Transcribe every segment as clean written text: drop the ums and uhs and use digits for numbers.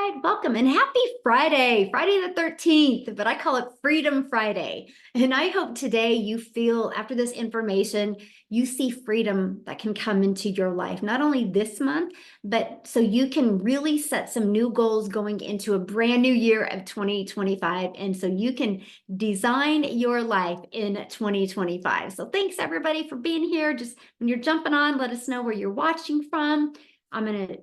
right, welcome and happy Friday, Friday the 13th, but I call it Freedom Friday. And I hope today you feel, after this information, you see freedom that can come into your life, not only this month, but so you can really set some new goals going into a brand new year of 2025. And so you can design your life in 2025. So thanks everybody for being here. Just when you're jumping on, let us know where you're watching from. I'm going to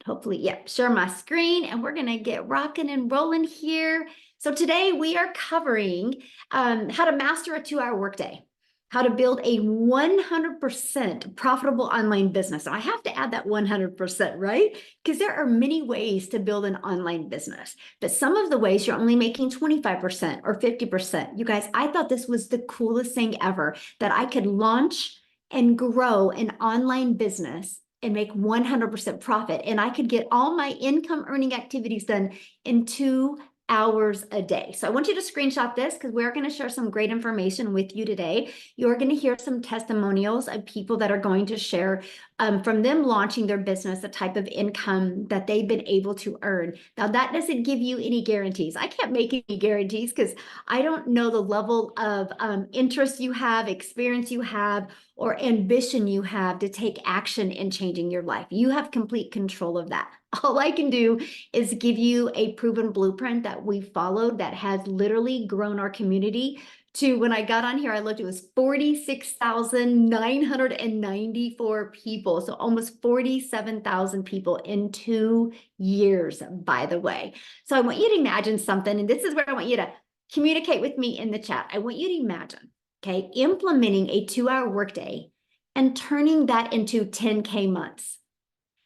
hopefully, yep, share my screen and we're gonna get rocking and rolling here. So today we are covering how to master a 2-hour workday, how to build a 100% profitable online business. So I have to add that 100%, right? Because there are many ways to build an online business, but some of the ways you're only making 25% or 50%. You guys, I thought this was the coolest thing ever, that I could launch and grow an online business and make 100% profit. And I could get all my income earning activities done in 2 hours a day. So I want you to screenshot this because we're going to share some great information with you today. You're going to hear some testimonials of people that are going to share from them launching their business, the type of income that they've been able to earn. Now, that doesn't give you any guarantees. I can't make any guarantees because I don't know the level of interest you have, experience you have, or ambition you have to take action in changing your life. You have complete control of that. All I can do is give you a proven blueprint that we followed that has literally grown our community to, when I got on here, I looked, it was 46,994 people. So almost 47,000 people in 2 years, by the way. So I want you to imagine something, and this is where I want you to communicate with me in the chat. I want you to imagine, okay, implementing a 2-hour workday and turning that into 10K months.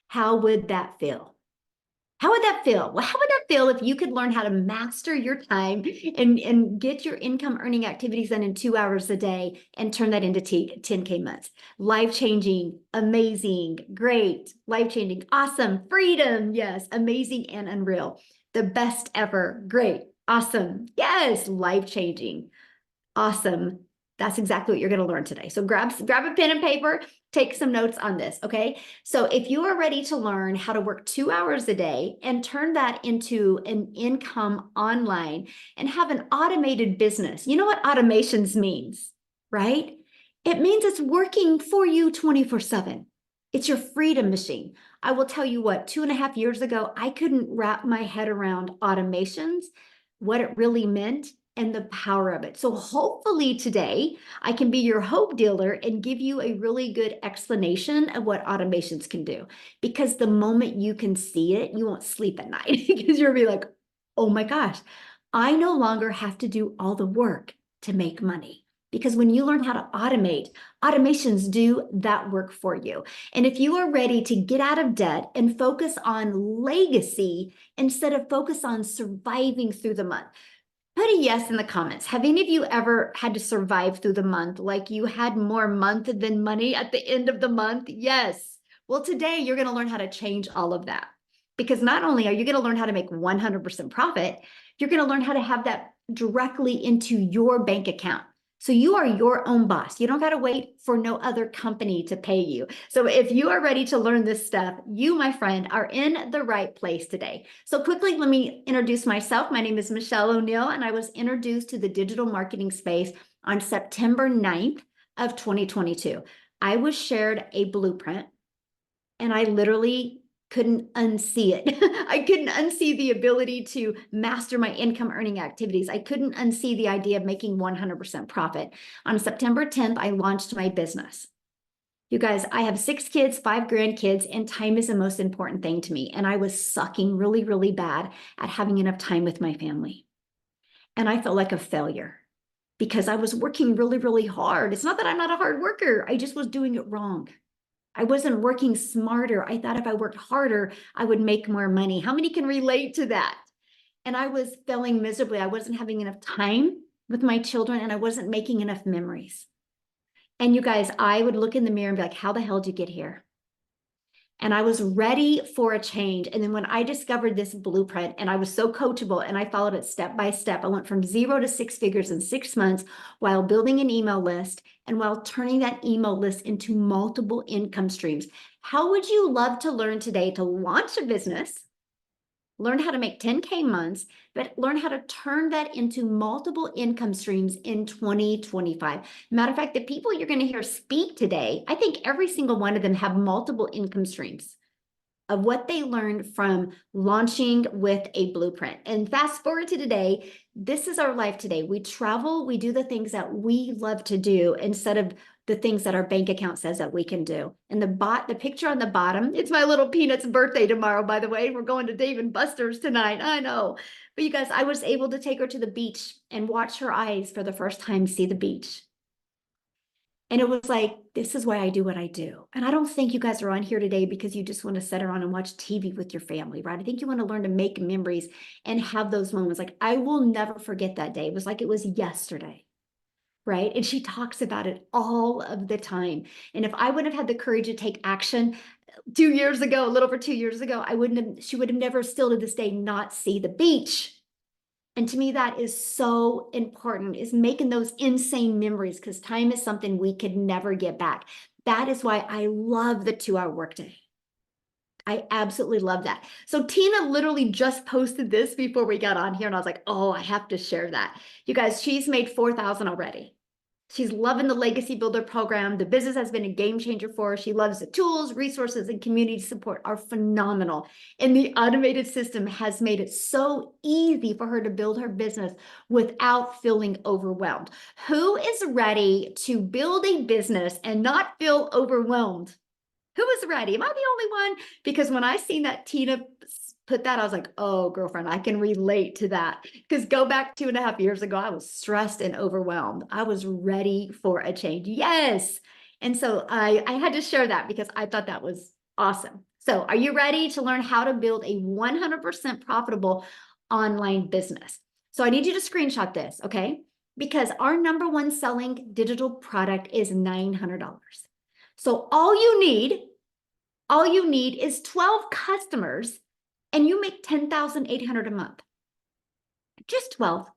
How would that feel? How would that feel? Well, how would that feel if you could learn how to master your time and get your income earning activities done in 2 hours a day and turn that into 10K months? Life-changing, amazing, great, life-changing, awesome, freedom, yes, amazing and unreal. The best ever, great, awesome, yes, life-changing, awesome. That's exactly what you're going to learn today. So grab a pen and paper, take some notes on this, okay? So if you are ready to learn how to work 2 hours a day and turn that into an income online and have an automated business, you know what automations means, right? It means it's working for you 24/7. It's your freedom machine. I will tell you what, 2.5 years ago, I couldn't wrap my head around automations, what it really meant, and the power of it. So hopefully today I can be your hope dealer and give you a really good explanation of what automations can do. Because the moment you can see it, you won't sleep at night because you'll be like, oh my gosh, I no longer have to do all the work to make money. Because when you learn how to automate, automations do that work for you. And if you are ready to get out of debt and focus on legacy instead of focus on surviving through the month, put a yes in the comments. Have any of you ever had to survive through the month? Like you had more month than money at the end of the month? Yes. Well, today you're going to learn how to change all of that. Because not only are you going to learn how to make 100% profit, you're going to learn how to have that directly into your bank account. So you are your own boss. You don't got to wait for no other company to pay you. So if you are ready to learn this stuff, you, my friend, are in the right place today. So quickly, let me introduce myself. My name is Michelle O'Neill, and I was introduced to the digital marketing space on September 9th of 2022. I was shared a blueprint, and I literally couldn't unsee it. I couldn't unsee the ability to master my income earning activities. I couldn't unsee the idea of making 100% profit. On September 10th, I launched my business. You guys, I have 6 kids, 5 grandkids, and time is the most important thing to me. And I was sucking really, really bad at having enough time with my family. And I felt like a failure because I was working really, really hard. It's not that I'm not a hard worker. I just was doing it wrong. I wasn't working smarter. I thought if I worked harder, I would make more money. How many can relate to that? And I was failing miserably. I wasn't having enough time with my children, and I wasn't making enough memories. And you guys, I would look in the mirror and be like, how the hell did you get here? And I was ready for a change. And then when I discovered this blueprint, and I was so coachable and I followed it step by step, I went from 0 to 6 figures in 6 months while building an email list and while turning that email list into multiple income streams. How would you love to learn today to launch a business, learn how to make 10K months, but learn how to turn that into multiple income streams in 2025. Matter of fact, the people you're going to hear speak today, I think every single one of them have multiple income streams of what they learned from launching with a blueprint. And fast forward to today, this is our life today. We travel, we do the things that we love to do instead of the things that our bank account says that we can do. And the picture on the bottom, it's my little Peanut's birthday tomorrow, by the way. We're going to Dave and Buster's tonight. I know. But you guys, I was able to take her to the beach and watch her eyes for the first time see the beach. And it was like, this is why I do what I do. And I don't think you guys are on here today because you just want to sit around and watch TV with your family, right? I think you want to learn to make memories and have those moments. Like, I will never forget that day. It was like it was yesterday, right? And she talks about it all of the time. And if I wouldn't have had the courage to take action 2 years ago, a little over 2 years ago, she would have never still to this day not see the beach. And to me, that is so important, is making those insane memories, because time is something we could never get back. That is why I love the 2-hour workday. I absolutely love that. So Tina literally just posted this before we got on here, and I was like, oh, I have to share that. You guys, she's made 4,000 already. She's loving the Legacy Builder program. The business has been a game changer for her. She loves the tools, resources, and community support are phenomenal. And the automated system has made it so easy for her to build her business without feeling overwhelmed. Who is ready to build a business and not feel overwhelmed? Who is ready? Am I the only one? Because when I seen that Tina put that, I was like, oh, girlfriend, I can relate to that. Because go back 2.5 years ago, I was stressed and overwhelmed. I was ready for a change. Yes. And so I had to share that because I thought that was awesome. So are you ready to learn how to build a 100% profitable online business? So I need you to screenshot this, okay? Because our number one selling digital product is $900. So all you need is 12 customers and you make $10,800 a month. Just 12.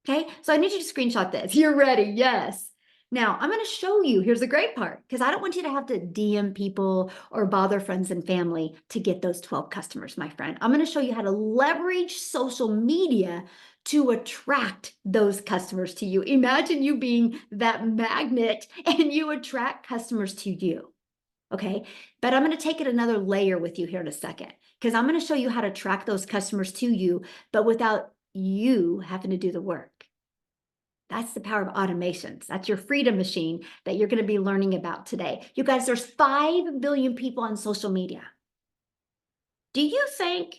Okay. So I need you to screenshot this. You're ready. Yes. Now I'm going to show you. Here's the great part, because I don't want you to have to DM people or bother friends and family to get those 12 customers, my friend. I'm going to show you how to leverage social media to attract those customers to you. Imagine you being that magnet and you attract customers to you. Okay. But I'm going to take it another layer with you here in a second, because I'm going to show you how to attract those customers to you, but without you having to do the work. That's the power of automations. That's your freedom machine that you're going to be learning about today. You guys, there's 5 billion people on social media. Do you think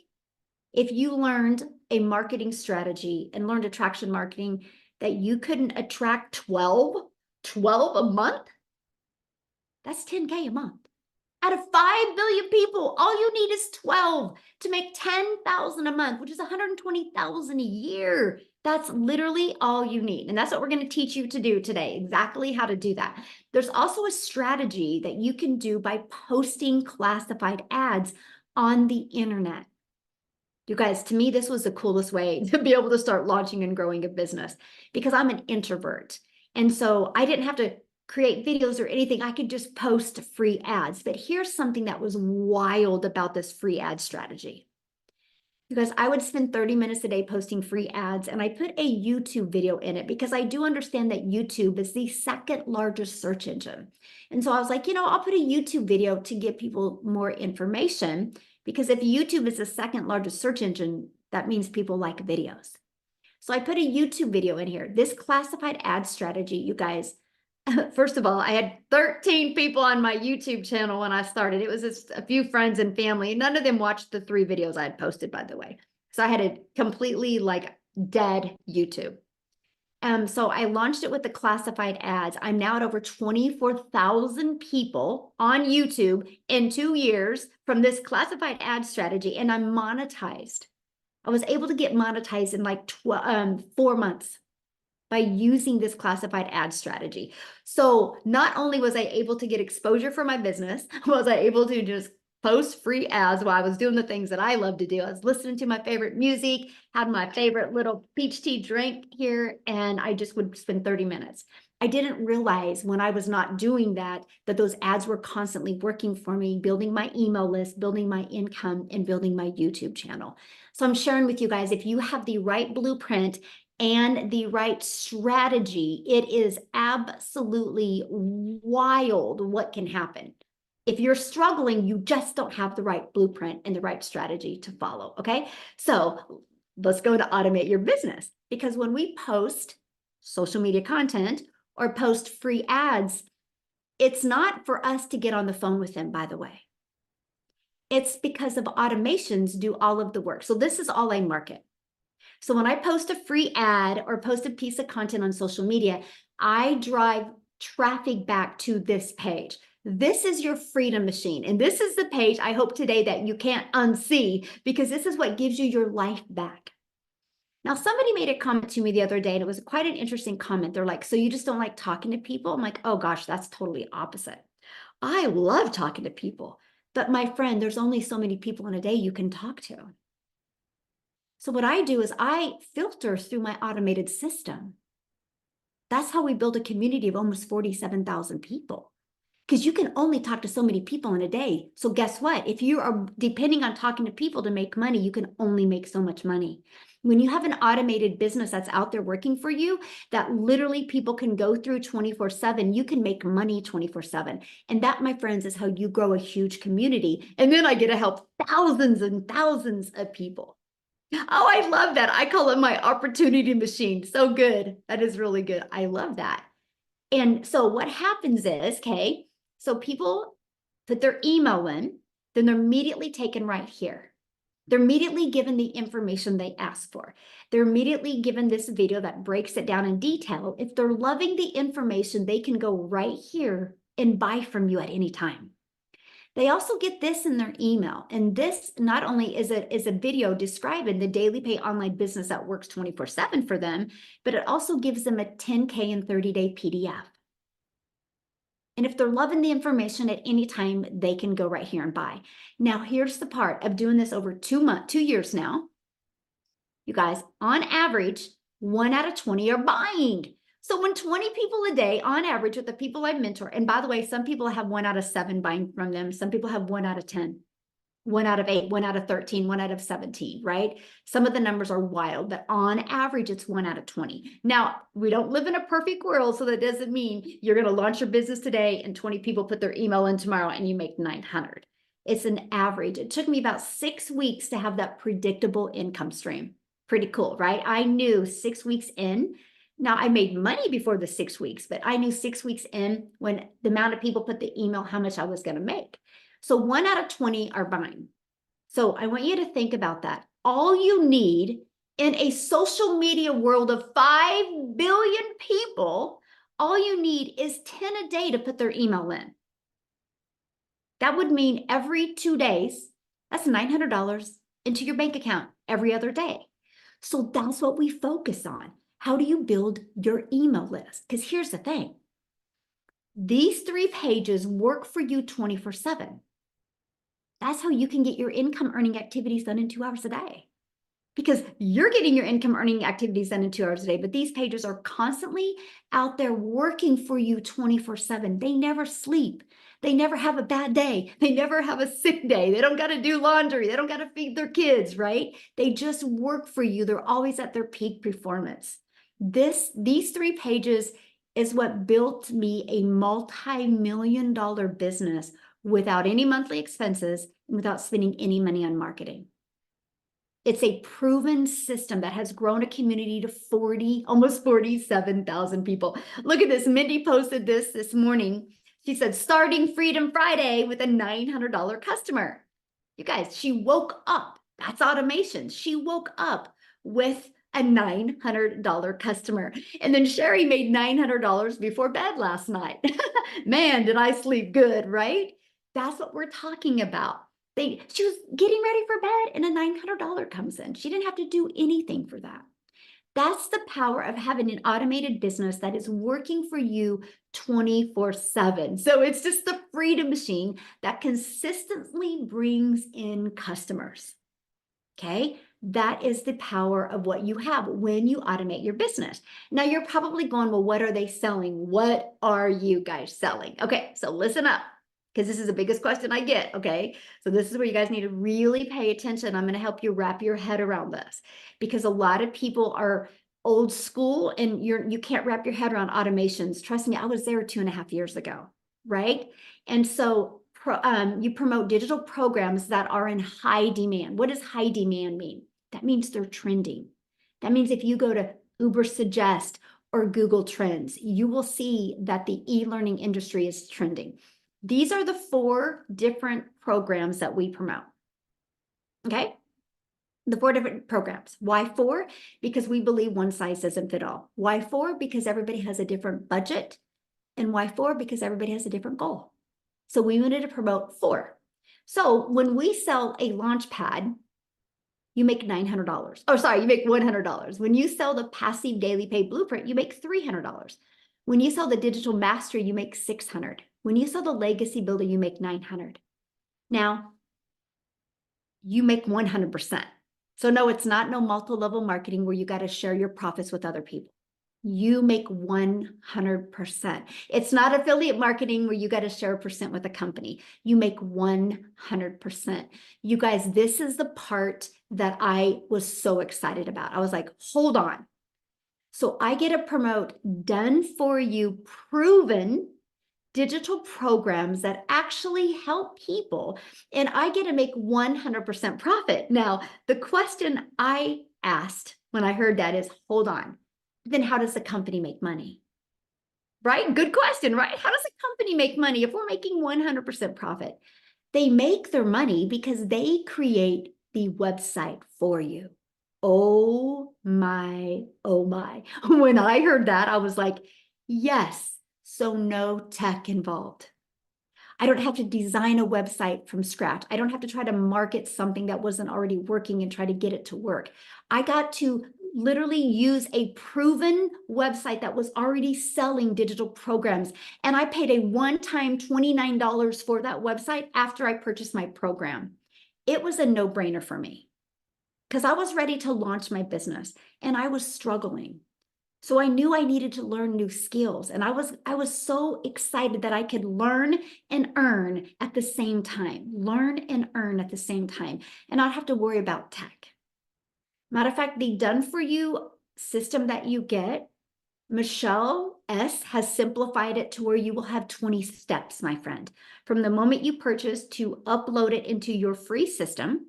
if you learned a marketing strategy and learned attraction marketing that you couldn't attract 12 a month? That's 10K a month. Out of 5 billion people, all you need is 12 to make 10,000 a month, which is 120,000 a year. That's literally all you need. And that's what we're going to teach you to do today, exactly how to do that. There's also a strategy that you can do by posting classified ads on the internet. You guys, to me, this was the coolest way to be able to start launching and growing a business, because I'm an introvert. And so I didn't have to create videos or anything. I could just post free ads. But here's something that was wild about this free ad strategy. Because I would spend 30 minutes a day posting free ads, and I put a YouTube video in it because I do understand that YouTube is the second largest search engine. And so I was like, I'll put a YouTube video to give people more information, because if YouTube is the second largest search engine, that means people like videos. So I put a YouTube video in here. This classified ad strategy, you guys, first of all, I had 13 people on my YouTube channel when I started. It was just a few friends and family. None of them watched the 3 videos I had posted, by the way. So I had a completely dead YouTube. So I launched it with the classified ads. I'm now at over 24,000 people on YouTube in 2 years from this classified ad strategy, and I'm monetized. I was able to get monetized in 4 months by using this classified ad strategy. So not only was I able to get exposure for my business, was I able to just post free ads while I was doing the things that I love to do. I was listening to my favorite music, had my favorite little peach tea drink here, and I just would spend 30 minutes. I didn't realize when I was not doing that, that those ads were constantly working for me, building my email list, building my income, and building my YouTube channel. So I'm sharing with you guys, if you have the right blueprint and the right strategy, it is absolutely wild what can happen. If you're struggling, you just don't have the right blueprint and the right strategy to follow, okay? So let's go to automate your business, because when we post social media content or post free ads, it's not for us to get on the phone with them, by the way. It's because of automations do all of the work. So this is all I market. So when I post a free ad or post a piece of content on social media, I drive traffic back to this page. This is your freedom machine. And this is the page I hope today that you can't unsee, because this is what gives you your life back. Now, somebody made a comment to me the other day, and it was quite an interesting comment. They're like, so you just don't like talking to people? I'm like, oh gosh, that's totally opposite. I love talking to people. But my friend, there's only so many people in a day you can talk to. So what I do is I filter through my automated system. That's how we build a community of almost 47,000 people, because you can only talk to so many people in a day. So guess what? If you are depending on talking to people to make money, you can only make so much money. When you have an automated business that's out there working for you, that literally people can go through 24/7, you can make money 24/7. And that, my friends, is how you grow a huge community. And then I get to help thousands and thousands of people. Oh, I love that. I call it my opportunity machine. So good. That is really good. I love that. And so what happens is, okay, so people put their email in, then they're immediately taken right here. They're immediately given the information they asked for. They're immediately given this video that breaks it down in detail. If they're loving the information, they can go right here and buy from you at any time. They also get this in their email. And this not only is a video describing the daily pay online business that works 24/7 for them, but it also gives them a 10K and 30-day PDF. And if they're loving the information at any time, they can go right here and buy. Now, here's the part of doing this over 2 years now. You guys, on average, 1 out of 20 are buying. So when 20 people a day on average with the people I mentor, and by the way, some people have 1 out of 7 buying from them. Some people have 1 out of 10, 1 out of 8, 1 out of 13, 1 out of 17, right? Some of the numbers are wild, but on average, it's 1 out of 20. Now, we don't live in a perfect world, so that doesn't mean you're going to launch your business today and 20 people put their email in tomorrow and you make 900. It's an average. It took me about 6 weeks to have that predictable income stream. Pretty cool, right? I knew 6 weeks in. Now, I made money before the 6 weeks, but I knew 6 weeks in, when the amount of people put the email, how much I was going to make. So 1 out of 20 are buying. So I want you to think about that. All you need in a social media world of 5 billion people, all you need is 10 a day to put their email in. That would mean every 2 days, that's $900 into your bank account every other day. So that's what we focus on. How do you build your email list? Because here's the thing. These 3 pages work for you 24/7. That's how you can get your income earning activities done in 2 hours a day. Because you're getting your income earning activities done in 2 hours a day, but these pages are constantly out there working for you 24/7. They never sleep. They never have a bad day. They never have a sick day. They don't got to do laundry. They don't got to feed their kids, right? They just work for you. They're always at their peak performance. These 3 pages is what built me a multi-million-dollar business without any monthly expenses, and without spending any money on marketing. It's a proven system that has grown a community to almost 47,000 people. Look at this. Mindy posted this morning. She said, starting Freedom Friday with a $900 customer. You guys, she woke up. That's automation. She woke up with a $900 customer. And then Sherry made $900 before bed last night. Man, did I sleep good, right? That's what we're talking about. She was getting ready for bed and a $900 comes in. She didn't have to do anything for that. That's the power of having an automated business that is working for you 24/7. So it's just the freedom machine that consistently brings in customers. Okay. That is the power of what you have when you automate your business. Now you're probably going, well, what are they selling? What are you guys selling? Okay, so listen up, because this is the biggest question I get, okay? So this is where you guys need to really pay attention. I'm gonna help you wrap your head around this, because a lot of people are old school and you can't wrap your head around automations. Trust me, I was there 2.5 years ago, right? And so you promote digital programs that are in high demand. What does high demand mean? That means they're trending. That means if you go to Uber Suggest or Google Trends, you will see that the e-learning industry is trending. These are the 4 different programs that we promote. Okay? The 4 different programs. Why 4? Because we believe one size doesn't fit all. Why 4? Because everybody has a different budget. And why 4? Because everybody has a different goal. So we wanted to promote 4. So when we sell a launch pad, you make $900. Oh, sorry, you make $100. When you sell the passive daily pay blueprint, you make $300. When you sell the digital mastery, you make $600. When you sell the legacy builder, you make $900. Now, you make 100%. So no, it's not no multi-level marketing where you got to share your profits with other people. You make 100%. It's not affiliate marketing where you got to share a percent with a company. You make 100%. You guys, this is the part that I was so excited about. I was like, hold on. So I get to promote done for you, proven digital programs that actually help people, and I get to make 100% profit. Now, the question I asked when I heard that is, hold on, then how does the company make money? Right? Good question, right? How does a company make money if we're making 100% profit? They make their money because they create the website for you. Oh my, oh my. When I heard that, I was like, yes, so no tech involved. I don't have to design a website from scratch. I don't have to try to market something that wasn't already working and try to get it to work. I got to literally use a proven website that was already selling digital programs. And I paid a one-time $29 for that website after I purchased my program. It was a no-brainer for me because I was ready to launch my business and I was struggling. So I knew I needed to learn new skills. And I was so excited that I could learn and earn at the same time, learn and earn at the same time, and not have to worry about tech. Matter of fact, the done for you system that you get, Michelle S. has simplified it to where you will have 20 steps, my friend, from the moment you purchase to upload it into your free system.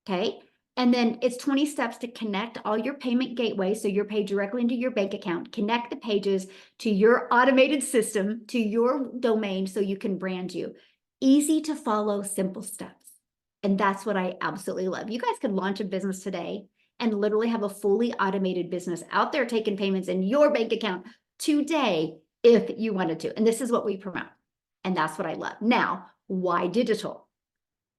Okay. And then it's 20 steps to connect all your payment gateways. So you're paid directly into your bank account, connect the pages to your automated system, to your domain so you can brand you. Easy to follow, simple steps. And that's what I absolutely love. You guys could launch a business today and literally have a fully automated business out there taking payments in your bank account today if you wanted to. And this is what we promote. And that's what I love. Now, why digital?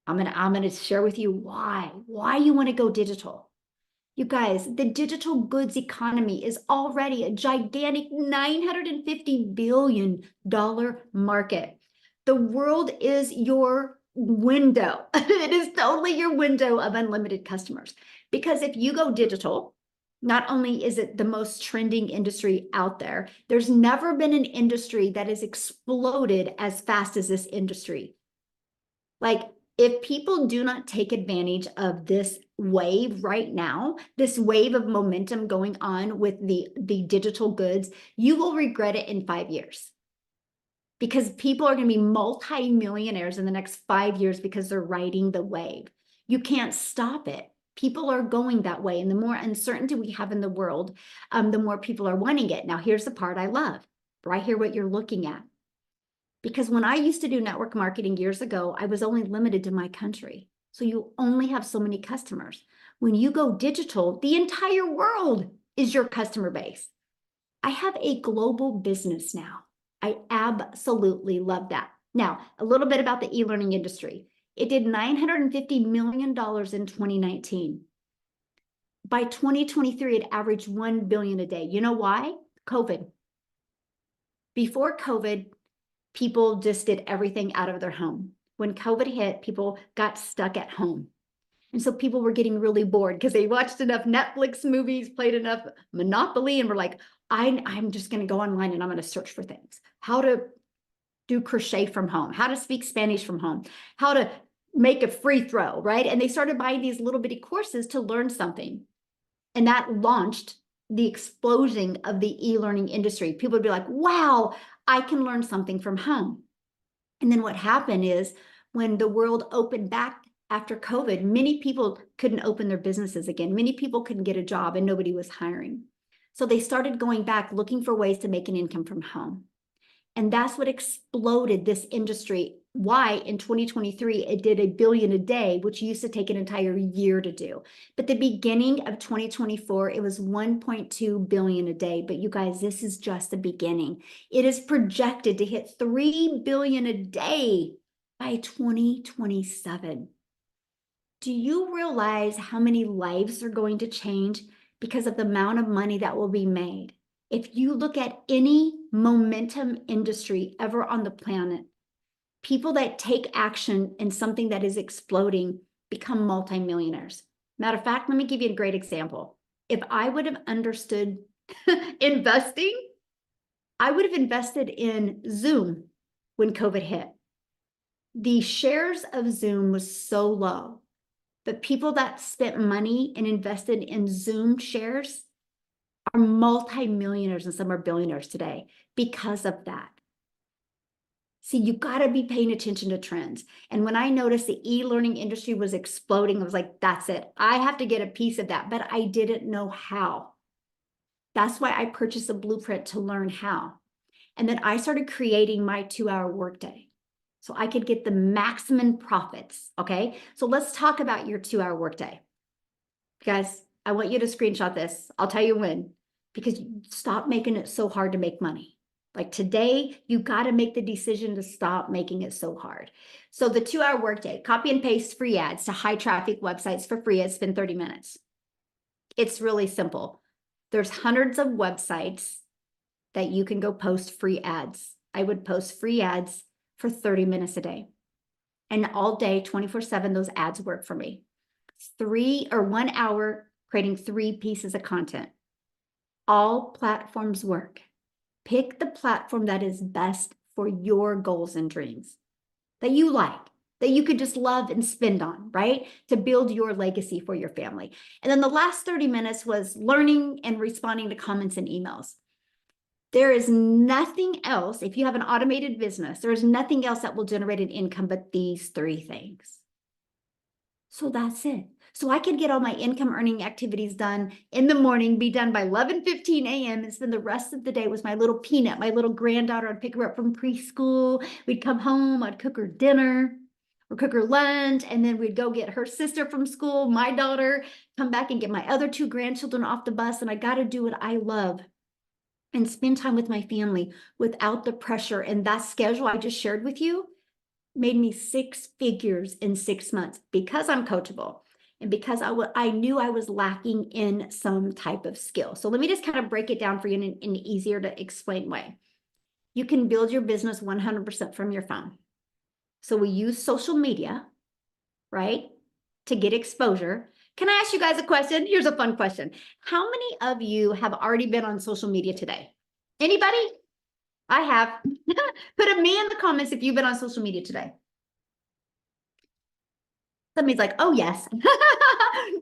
I'm gonna share with you why you want to go digital. You guys, the digital goods economy is already a gigantic $950 billion market. The world is your window. It is totally your window of unlimited customers. Because if you go digital, not only is it the most trending industry out there, there's never been an industry that has exploded as fast as this industry. Like, if people do not take advantage of this wave right now, this wave of momentum going on with the digital goods, you will regret it in 5 years. Because people are going to be multi-millionaires in the next 5 years because they're riding the wave. You can't stop it. People are going that way. And the more uncertainty we have in the world, the more people are wanting it. Now, here's the part I love, right here, what you're looking at. Because when I used to do network marketing years ago, I was only limited to my country. So you only have so many customers. When you go digital, the entire world is your customer base. I have a global business now. I absolutely love that. Now, a little bit about the e-learning industry. It did $950 million in 2019. By 2023, it averaged $1 billion a day. You know why? COVID. Before COVID, people just did everything out of their home. When COVID hit, people got stuck at home. And so people were getting really bored because they watched enough Netflix movies, played enough Monopoly, and were like, I'm just going to go online and I'm going to search for things. How to do crochet from home, how to speak Spanish from home, how to make a free throw, right? And they started buying these little bitty courses to learn something. And that launched the explosion of the e-learning industry. People would be like, wow, I can learn something from home. And then what happened is when the world opened back after COVID, many people couldn't open their businesses again. Many people couldn't get a job and nobody was hiring. So they started going back looking for ways to make an income from home. And that's what exploded this industry. Why in 2023, it did $1 billion a day, which used to take an entire year to do. But the beginning of 2024, it was 1.2 billion a day. But you guys, this is just the beginning. It is projected to hit 3 billion a day by 2027. Do you realize how many lives are going to change because of the amount of money that will be made? If you look at any momentum industry ever on the planet, people that take action in something that is exploding become multimillionaires. Matter of fact, let me give you a great example. If I would have understood investing, I would have invested in Zoom when COVID hit. The shares of Zoom was so low, but people that spent money and invested in Zoom shares are multimillionaires and some are billionaires today because of that. See, you got to be paying attention to trends. And when I noticed the e-learning industry was exploding, I was like, that's it. I have to get a piece of that, but I didn't know how. That's why I purchased a blueprint to learn how. And then I started creating my 2-hour workday so I could get the maximum profits. Okay. So let's talk about your 2-hour workday. Guys, I want you to screenshot this. I'll tell you when, because stop making it so hard to make money. Like today, you got to make the decision to stop making it so hard. So the 2-hour workday, copy and paste free ads to high traffic websites for free. It's been 30 minutes. It's really simple. There's hundreds of websites that you can go post free ads. I would post free ads for 30 minutes a day. And all day, 24/7, those ads work for me. 1 hour creating 3 pieces of content. All platforms work. Pick the platform that is best for your goals and dreams, that you like, that you could just love and spend on, right? To build your legacy for your family. And then the last 30 minutes was learning and responding to comments and emails. There is nothing else, if you have an automated business, there is nothing else that will generate an income but these 3 things. So that's it. So I could get all my income earning activities done in the morning, be done by 11:15 a.m. and spend the rest of the day with my little Peanut, my little granddaughter. I'd pick her up from preschool. We'd come home, I'd cook her dinner or cook her lunch, and then we'd go get her sister from school, my daughter, come back and get my other 2 grandchildren off the bus. And I got to do what I love and spend time with my family without the pressure. And that schedule I just shared with you made me 6 figures in 6 months because I'm coachable and because I knew I was lacking in some type of skill. So let me just kind of break it down for you in an easier to explain way. You can build your business 100% from your phone. So we use social media, right, to get exposure. Can I ask you guys a question? Here's a fun question. How many of you have already been on social media today? Anybody? I have. Put a me in the comments if you've been on social media today. Somebody's like, oh, yes.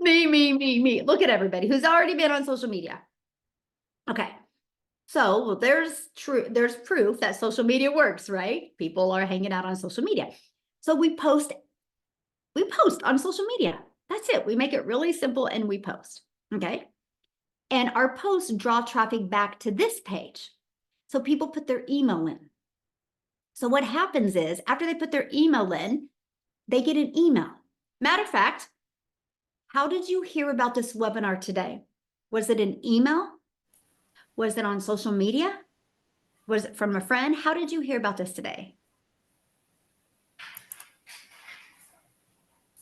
Me. Look at everybody who's already been on social media. Okay. So well, there's proof that social media works, right? People are hanging out on social media. So we post on social media. That's it. We make it really simple and we post. Okay. And our posts draw traffic back to this page. So people put their email in. So what happens is after they put their email in, they get an email. Matter of fact, how did you hear about this webinar today? Was it an email? Was it on social media? Was it from a friend? How did you hear about this today?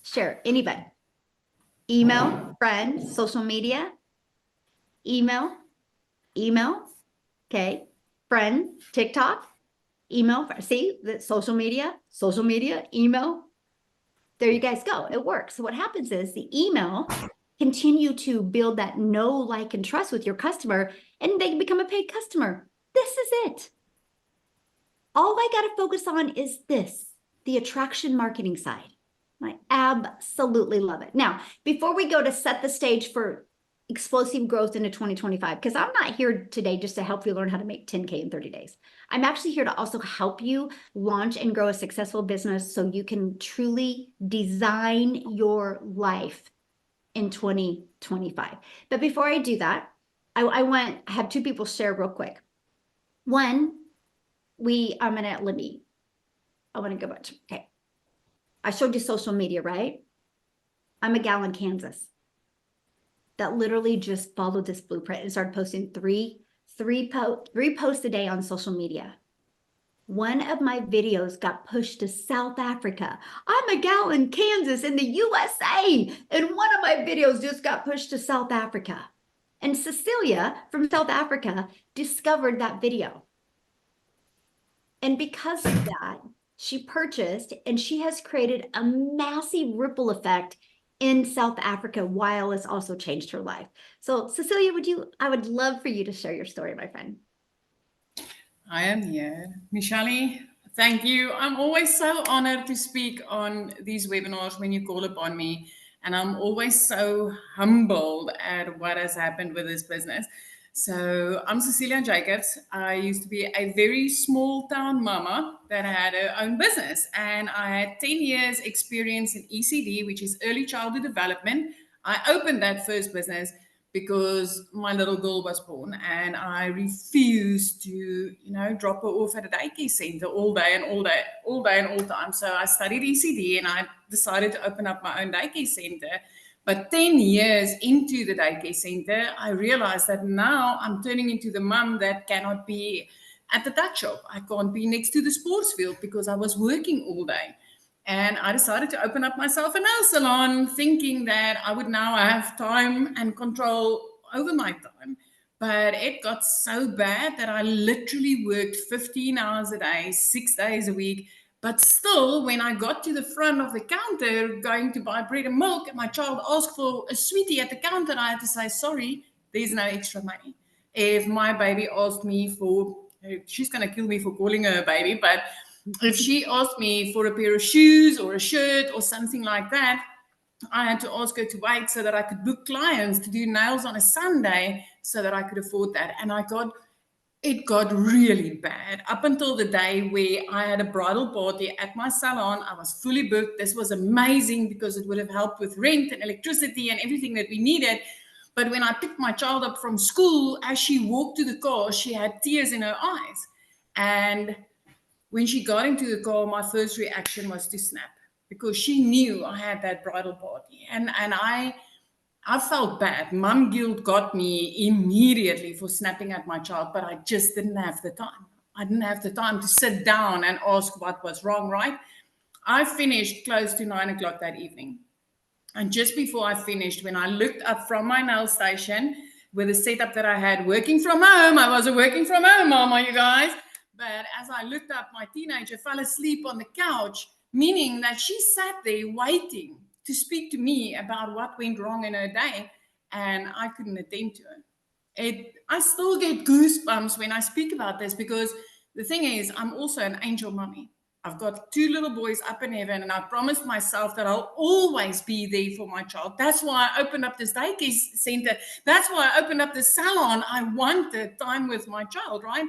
Share, anybody. Email, friend, social media, email, okay, friend, TikTok, email, see, that social media, email. There you guys go. It works. So what happens is the email continue to build that know, like, and trust with your customer, and they become a paid customer. This is it. All I got to focus on is this, the attraction marketing side. I absolutely love it. Now, before we go to set the stage for explosive growth into 2025, because I'm not here today just to help you learn how to make 10K in 30 days. I'm actually here to also help you launch and grow a successful business so you can truly design your life in 2025. But before I do that, I have two people share real quick. One, I want to go back to, okay. I showed you social media, right? I'm a gal in Kansas that literally just followed this blueprint and started posting three posts a day on social media. One of my videos got pushed to South Africa. I'm a gal in Kansas in the USA, and one of my videos just got pushed to South Africa. And Cecilia from South Africa discovered that video. And because of that, she purchased, and she has created a massive ripple effect in South Africa while it's also changed her life. So Cecilia, I would love for you to share your story, my friend. I am here. Michelle, thank you. I'm always so honored to speak on these webinars when you call upon me. And I'm always so humbled at what has happened with this business. So I'm Cecilia Jacobs. I used to be a very small town mama that had her own business. And I had 10 years experience in ECD, which is early childhood development. I opened that first business because my little girl was born and I refused to, drop her off at a daycare center all day and all time. So I studied ECD and I decided to open up my own daycare center. But 10 years into the daycare center, I realized that now I'm turning into the mom that cannot be at the tuck shop. I can't be next to the sports field because I was working all day. And I decided to open up myself a nail salon, thinking that I would now have time and control over my time. But it got so bad that I literally worked 15 hours a day, 6 days a week. But still, when I got to the front of the counter going to buy bread and milk, and my child asked for a sweetie at the counter, I had to say, sorry, there's no extra money. If my baby asked me for, she's going to kill me for calling her a baby, but if she asked me for a pair of shoes or a shirt or something like that, I had to ask her to wait so that I could book clients to do nails on a Sunday so that I could afford that. And it got really bad up until the day where I had a bridal party at my salon. I was fully booked. This was amazing because it would have helped with rent and electricity and everything that we needed. But when I picked my child up from school, as she walked to the car, she had tears in her eyes. And when she got into the car, my first reaction was to snap because she knew I had that bridal party. And I felt bad. Mum guilt got me immediately for snapping at my child, but I just didn't have the time. I didn't have the time to sit down and ask what was wrong, right? I finished close to 9 o'clock that evening. And just before I finished, when I looked up from my nail station with the setup that I had working from home, I was a working from home mama, you guys. But as I looked up, my teenager fell asleep on the couch, meaning that she sat there waiting to speak to me about what went wrong in her day, and I couldn't attend to it. I still get goosebumps when I speak about this because the thing is, I'm also an angel mommy. I've got 2 little boys up in heaven, and I promised myself that I'll always be there for my child. That's why I opened up this daycare center. That's why I opened up this salon. I wanted time with my child, right?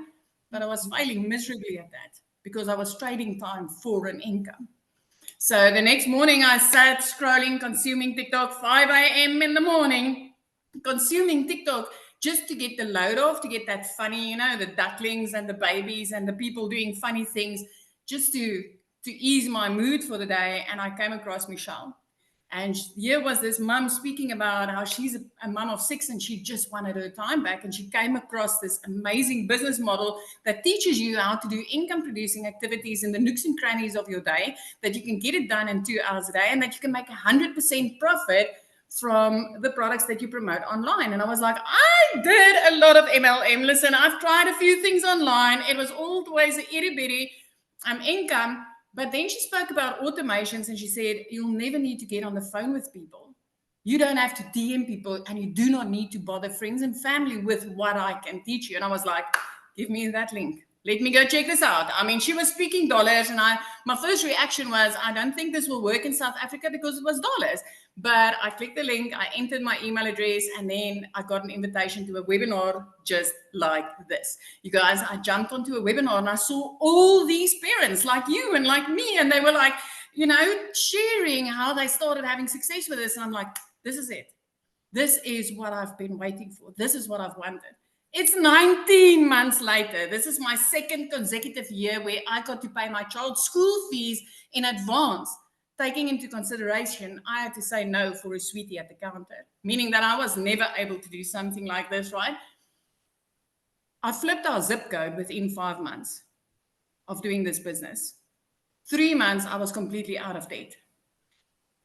But I was failing miserably at that because I was trading time for an income. So the next morning, I sat scrolling, consuming TikTok, 5 a.m. in the morning, consuming TikTok just to get the load off, to get that funny, the ducklings and the babies and the people doing funny things, just to ease my mood for the day. And I came across Michelle. And here was this mom speaking about how she's a mom of 6 and she just wanted her time back. And she came across this amazing business model that teaches you how to do income producing activities in the nooks and crannies of your day, that you can get it done in 2 hours a day and that you can make 100% profit from the products that you promote online. And I was like, I did a lot of MLM. Listen, I've tried a few things online. It was always a itty bitty income. But then she spoke about automations and she said, you'll never need to get on the phone with people. You don't have to DM people, and you do not need to bother friends and family with what I can teach you. And I was like, give me that link. Let me go check this out. I mean, she was speaking dollars, and my first reaction was, I don't think this will work in South Africa because it was dollars. But I clicked the link, I entered my email address, and then I got an invitation to a webinar just like this. You guys, I jumped onto a webinar and I saw all these parents like you and like me, and they were like, sharing how they started having success with this. And I'm like, this is it. This is what I've been waiting for. This is what I've wanted. It's 19 months later. This is my second consecutive year where I got to pay my child's school fees in advance. Taking into consideration, I had to say no for a sweetie at the counter, meaning that I was never able to do something like this, right? I flipped our zip code within 5 months of doing this business. 3 months, I was completely out of debt.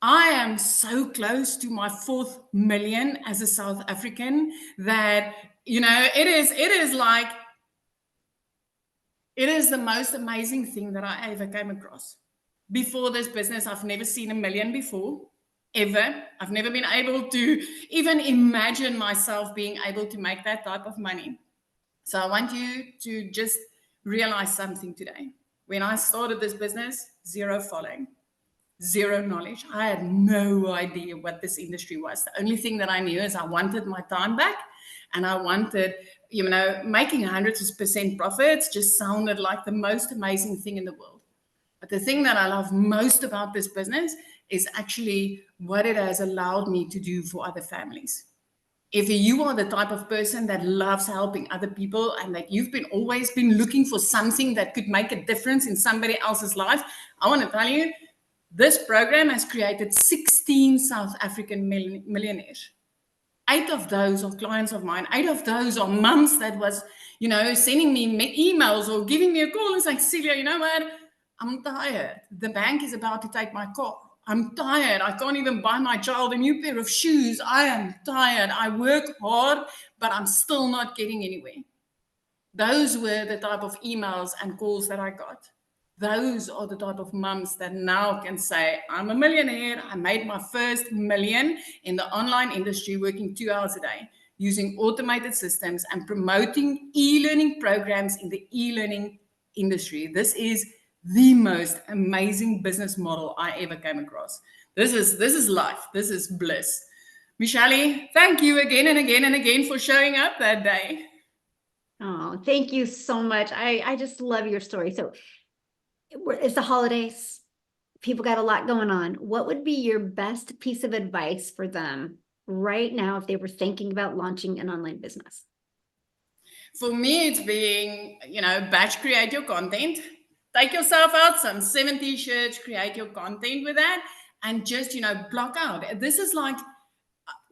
I am so close to my 4th million as a South African that, it is the most amazing thing that I ever came across. Before this business, I've never seen $1 million before, ever. I've never been able to even imagine myself being able to make that type of money. So I want you to just realize something today. When I started this business, 0 following. 0 knowledge. I had no idea what this industry was. The only thing that I knew is I wanted my time back, and I wanted, making 100% profits just sounded like the most amazing thing in the world. But the thing that I love most about this business is actually what it has allowed me to do for other families. If you are the type of person that loves helping other people and that you've always been looking for something that could make a difference in somebody else's life, I want to tell you, this program has created 16 South African millionaires. 8 of those are clients of mine. 8 of those are mums that was, sending me emails or giving me a call and saying, Celia, you know what? I'm tired. The bank is about to take my car. I'm tired. I can't even buy my child a new pair of shoes. I am tired. I work hard, but I'm still not getting anywhere. Those were the type of emails and calls that I got. Those are the type of mums that now can say, I'm a millionaire. I made my first $1 million in the online industry, working 2 hours a day, using automated systems and promoting e-learning programs in the e-learning industry. This is the most amazing business model I ever came across. This is life. This is bliss. Michelle, thank you again and again and again for showing up that day. Oh, thank you so much. I just love your story. So it's the holidays. People got a lot going on. What would be your best piece of advice for them right now if they were thinking about launching an online business? For me, it's being, batch create your content. Take yourself out, some 70 shirts, create your content with that, and just, block out. This is like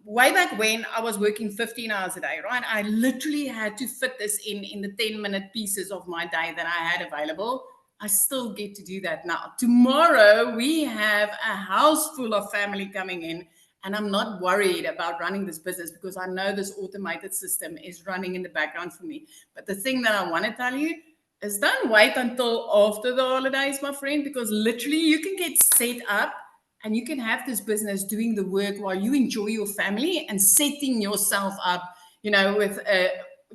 way back when I was working 15 hours a day, right? I literally had to fit this in the 10-minute pieces of my day that I had available. I still get to do that now. Tomorrow, we have a house full of family coming in, and I'm not worried about running this business because I know this automated system is running in the background for me. But the thing that I want to tell you is don't wait until after the holidays, my friend, because literally you can get set up and you can have this business doing the work while you enjoy your family and setting yourself up, with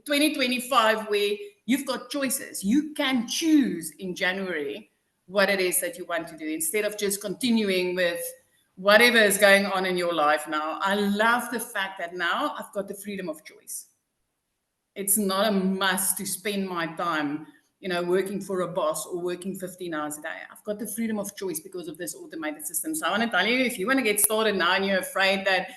2025 where you've got choices. You can choose in January what it is that you want to do instead of just continuing with whatever is going on in your life now. I love the fact that now I've got the freedom of choice. It's not a must to spend my time, working for a boss or working 15 hours a day. I've got the freedom of choice because of this automated system. So I want to tell you, if you want to get started now and you're afraid that,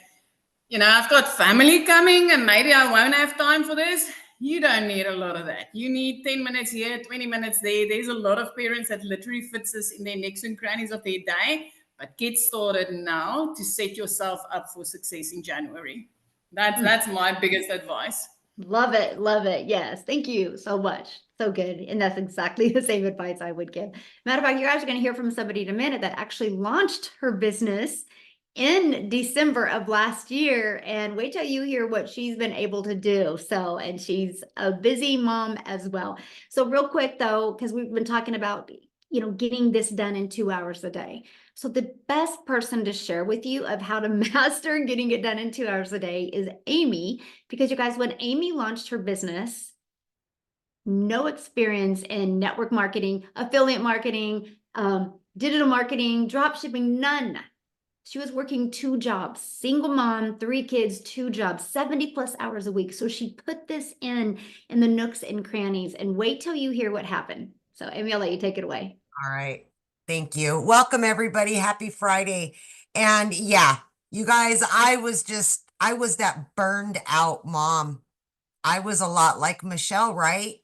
I've got family coming and maybe I won't have time for this, you don't need a lot of that. You need 10 minutes here, 20 minutes there. There's a lot of parents that literally fits this in their necks and crannies of their day. But get started now to set yourself up for success in January. That's my biggest advice. Love it. Love it. Yes. Thank you so much. So good. And that's exactly the same advice I would give. Matter of fact, you guys are going to hear from somebody in a minute that actually launched her business in December of last year, and wait till you hear what she's been able to do. So, and she's a busy mom as well. So real quick though, because we've been talking about getting this done in 2 hours a day. So the best person to share with you of how to master getting it done in 2 hours a day is Amy, because you guys, when Amy launched her business, no experience in network marketing, affiliate marketing, digital marketing, drop shipping, none. She was working 2 jobs, single mom, 3 kids, 2 jobs, 70 plus hours a week. So she put this in the nooks and crannies, and wait till you hear what happened. So Amy, I'll let you take it away. All right. Thank you. Welcome, everybody. Happy Friday. And yeah, you guys, I was that burned out mom. I was a lot like Michelle, right?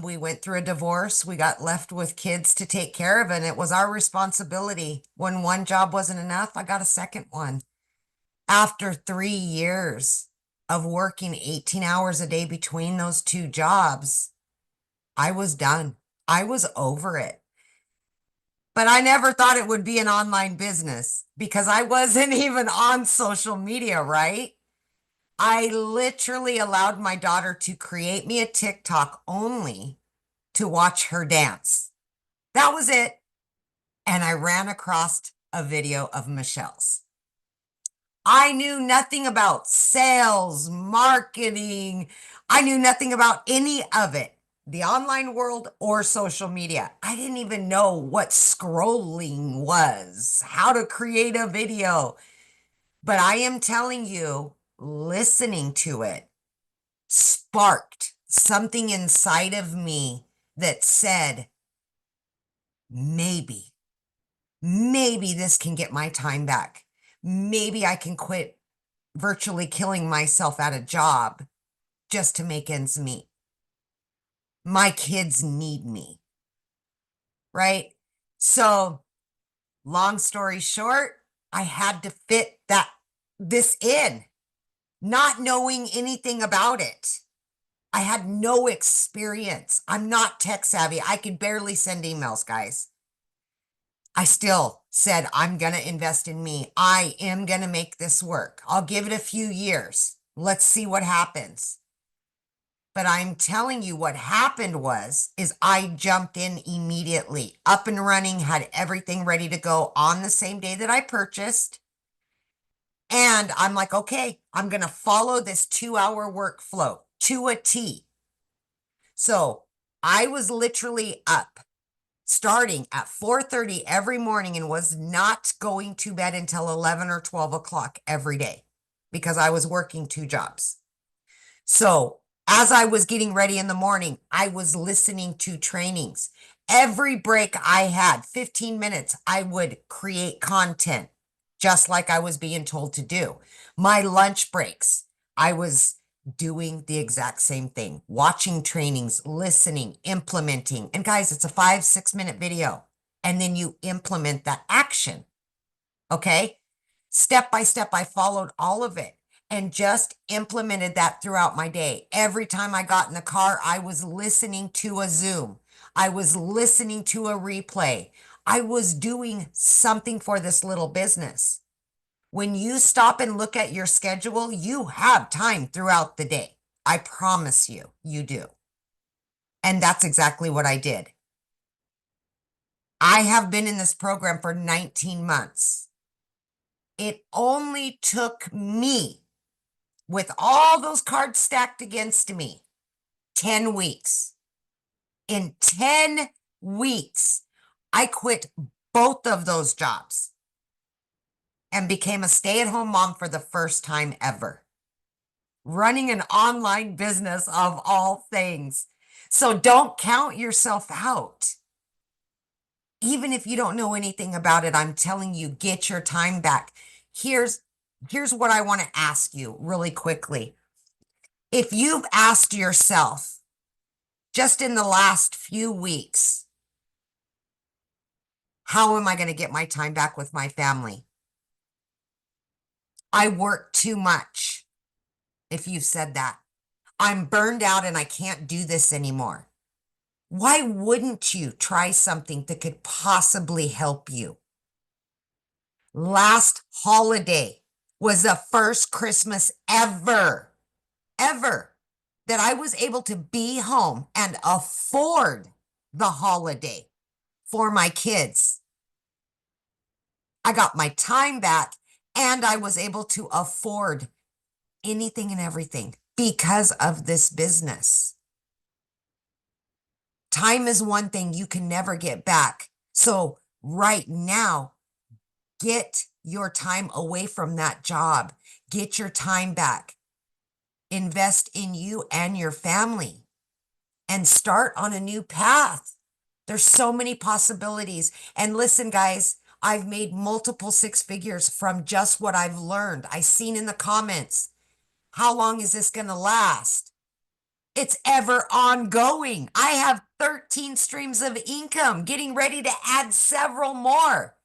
We went through a divorce. We got left with kids to take care of, and it was our responsibility. When one job wasn't enough, I got a second one. After 3 years of working 18 hours a day between those 2 jobs, I was done. I was over it. But I never thought it would be an online business because I wasn't even on social media, right? I literally allowed my daughter to create me a TikTok only to watch her dance. That was it. And I ran across a video of Michelle's. I knew nothing about sales, marketing. I knew nothing about any of it, the online world or social media. I didn't even know what scrolling was, how to create a video. But I am telling you, listening to it sparked something inside of me that said, maybe, maybe this can get my time back. Maybe I can quit virtually killing myself at a job just to make ends meet. My kids need me, right? So, long story short, I had to fit this in, not knowing anything about it. I had no experience. I'm not tech savvy. I could barely send emails, guys. I still said, I'm going to invest in me. I am going to make this work. I'll give it a few years. Let's see what happens. But I'm telling you what happened is I jumped in immediately, up and running, had everything ready to go on the same day that I purchased. And I'm like, okay, I'm going to follow this 2-hour workflow to a T. So I was literally up starting at 4:30 every morning and was not going to bed until 11 or 12 o'clock every day because I was working 2 jobs. So as I was getting ready in the morning, I was listening to trainings. Every break I had, 15 minutes, I would create content just like I was being told to do. My lunch breaks, I was doing the exact same thing, watching trainings, listening, implementing. And guys, it's a 5-6 minute video. And then you implement that action. Okay. Step by step, I followed all of it and just implemented that throughout my day. Every time I got in the car, I was listening to a Zoom. I was listening to a replay. I was doing something for this little business. When you stop and look at your schedule, you have time throughout the day. I promise you, you do. And that's exactly what I did. I have been in this program for 19 months. It only took me, with all those cards stacked against me, 10 weeks. In 10 weeks, I quit both of those jobs and became a stay-at-home mom for the first time ever. Running an online business of all things. So don't count yourself out. Even if you don't know anything about it, I'm telling you, get your time back. Here's what I want to ask you really quickly. If you've asked yourself just in the last few weeks, how am I going to get my time back with my family? I work too much. If you've said that, I'm burned out and I can't do this anymore. Why wouldn't you try something that could possibly help you? Last holiday was the first Christmas ever that I was able to be home and afford the holiday for my kids. I got my time back, and I was able to afford anything and everything because of this business. Time is one thing you can never get back. So right now, get your time away from that job. Get your time back. Invest in you and your family and start on a new path. There's so many possibilities. And listen, guys, I've made multiple six figures from just what I've learned. I seen in the comments, how long is this going to last? It's ever ongoing. I have 13 streams of income, getting ready to add several more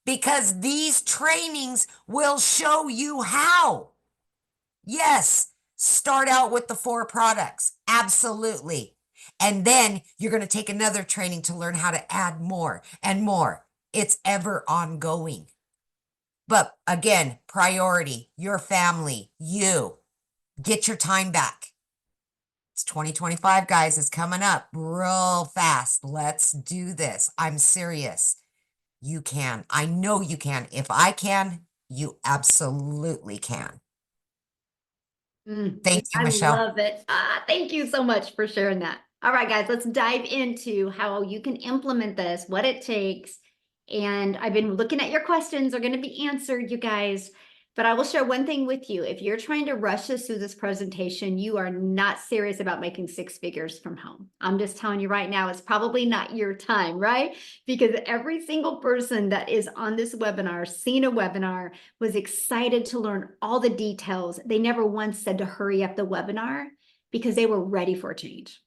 because these trainings will show you how. Yes, start out with the 4 products. Absolutely. And then you're going to take another training to learn how to add more and more. It's ever ongoing. But again, priority, your family, you. Get your time back. It's 2025, guys. It's coming up real fast. Let's do this. I'm serious. You can. I know you can. If I can, you absolutely can. Thank you, I Michelle. love it. Thank you so much for sharing that. All right, guys, let's dive into how you can implement this, what it takes. And I've been looking at your questions are going to be answered, you guys. But I will share one thing with you. If you're trying to rush us through this presentation, you are not serious about making 6 figures from home. I'm just telling you right now, it's probably not your time, right? Because every single person that is on this webinar, seen a webinar, was excited to learn all the details. They never once said to hurry up the webinar because they were ready for a change.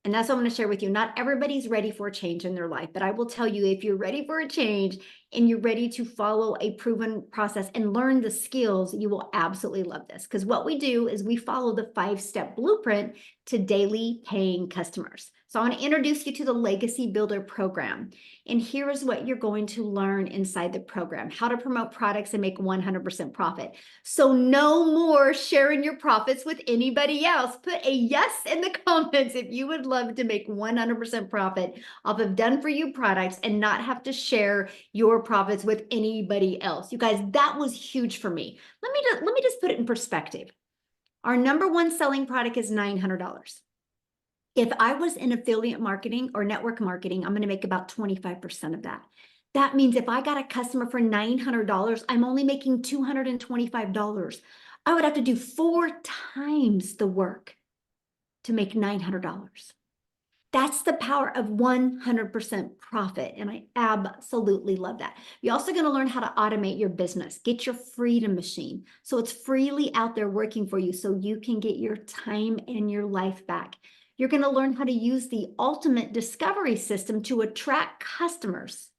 And that's what I'm going to share with you. Not everybody's ready for a change in their life, but I will tell you, if you're ready for a change and you're ready to follow a proven process and learn the skills, you will absolutely love this. Because what we do is we follow the 5-step blueprint to daily paying customers. So I want to introduce you to the Legacy Builder program. And here is what you're going to learn inside the program: how to promote products and make 100% profit. So no more sharing your profits with anybody else. Put a yes in the comments if you would love to make 100% profit off of done for you products and not have to share your profits with anybody else. You guys, that was huge for me. Let me just put it in perspective. Our number one selling product is $900. If I was in affiliate marketing or network marketing, I'm going to make about 25% of that. That means if I got a customer for $900, I'm only making $225. I would have to do 4 times the work to make $900. That's the power of 100% profit. And I absolutely love that. You're also going to learn how to automate your business. Get your freedom machine so it's freely out there working for you so you can get your time and your life back. You're going to learn how to use the ultimate discovery system to attract customers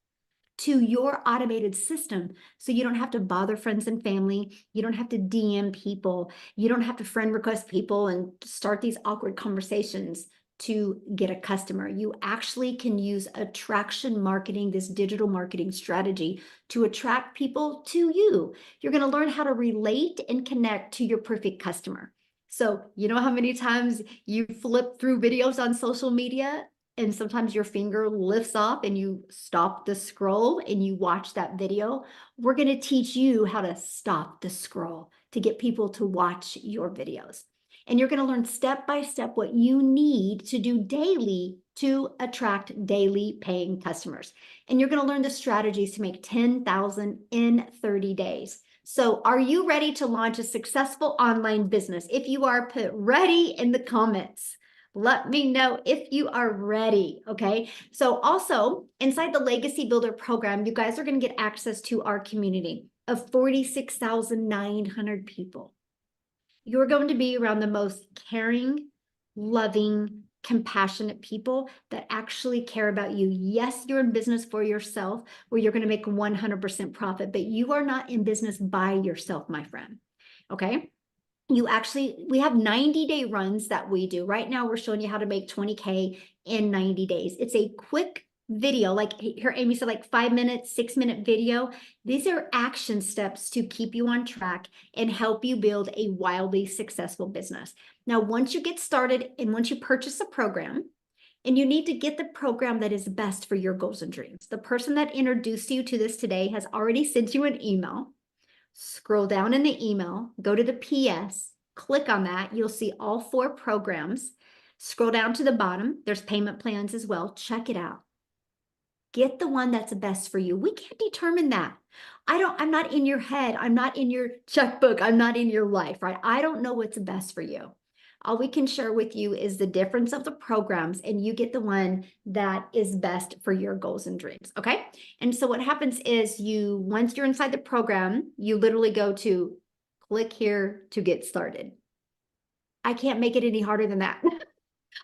to your automated system so you don't have to bother friends and family. You don't have to DM people. You don't have to friend request people and start these awkward conversations to get a customer. You actually can use attraction marketing, this digital marketing strategy, to attract people to you. You're going to learn how to relate and connect to your perfect customer. So, you know how many times you flip through videos on social media and sometimes your finger lifts off and you stop the scroll and you watch that video? We're going to teach you how to stop the scroll to get people to watch your videos. And you're going to learn step by step what you need to do daily to attract daily paying customers. And you're going to learn the strategies to make 10,000 in 30 days. So are you ready to launch a successful online business? If you are, put ready in the comments. Let me know if you are ready, okay? So also, inside the Legacy Builder program, you guys are going to get access to our community of 46,900 people. You're going to be around the most caring, loving, compassionate people that actually care about you. Yes, you're in business for yourself where you're going to make 100% profit, but you are not in business by yourself, my friend, okay? We have 90-day runs that we do. Right now, we're showing you how to make 20K in 90 days. It's a quick video, like here Amy said, like 5-minute, 6-minute video. These are action steps to keep you on track and help you build a wildly successful business. Now, once you get started and once you purchase a program, And you need to get the program that is best for your goals and dreams. The person that introduced you to this today has already sent you an email. Scroll down in the email, go to the PS, click on that. You'll see all 4 programs. Scroll down to the bottom. There's payment plans as well. Check it out. Get the one that's best for you. We can't determine that. I'm not in your head. I'm not in your checkbook. I'm not in your life, right? I don't know what's best for you. All we can share with you is the difference of the programs, and you get the one that is best for your goals and dreams, okay? And so what happens is once you're inside the program, you literally go to click here to get started. I can't make it any harder than that.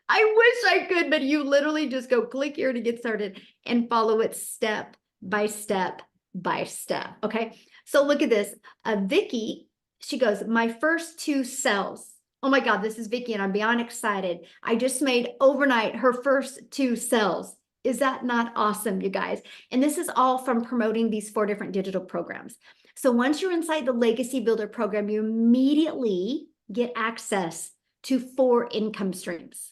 I wish I could, but you literally just go click here to get started and follow it step by step by step. Okay. So look at this. Vicky, she goes, my first 2 sales. Oh my God, this is Vicky, and I'm beyond excited. I just made overnight her first 2 sales. Is that not awesome, you guys? And this is all from promoting these 4 different digital programs. So once you're inside the Legacy Builder program, you immediately get access to 4 income streams.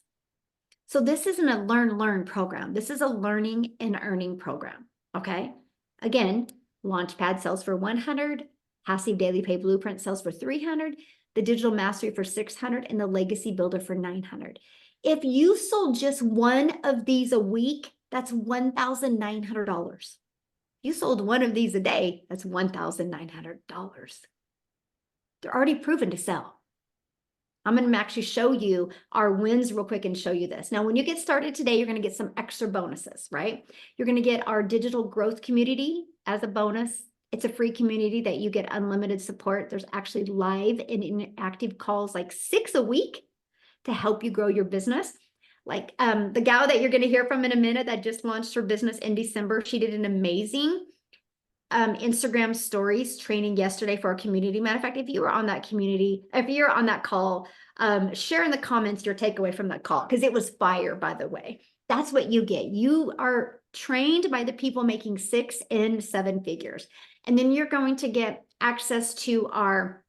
So this isn't a learn program. This is a learning and earning program, okay? Again, Launchpad sells for 100, Passive Daily Pay Blueprint sells for 300, the Digital Mastery for 600, and the Legacy Builder for 900. If you sold just one of these a week, that's $1,900. You sold one of these a day, that's $1,900. They're already proven to sell. I'm going to actually show you our wins real quick and show you this. Now, when you get started today, you're going to get some extra bonuses, right? You're going to get our digital growth community as a bonus. It's a free community that you get unlimited support. There's actually live and interactive calls, like 6 a week, to help you grow your business. Like the gal that you're going to hear from in a minute that just launched her business in December, she did an amazing Instagram stories training yesterday for our community. Matter of fact, if you were on that community, if you're on that call, share in the comments your takeaway from that call, because it was fire, by the way. That's what you get. You are trained by the people making 6 and 7 figures. And then you're going to get access to our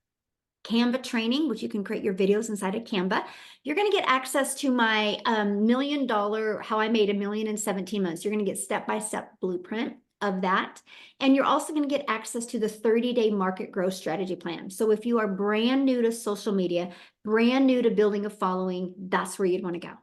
Canva training, which you can create your videos inside of Canva. You're going to get access to my $1 million, how I made $1 million in 17 months. You're going to get step-by-step blueprint of that. And you're also going to get access to the 30-day market growth strategy plan. So if you are brand new to social media, brand new to building a following, that's where you'd want to go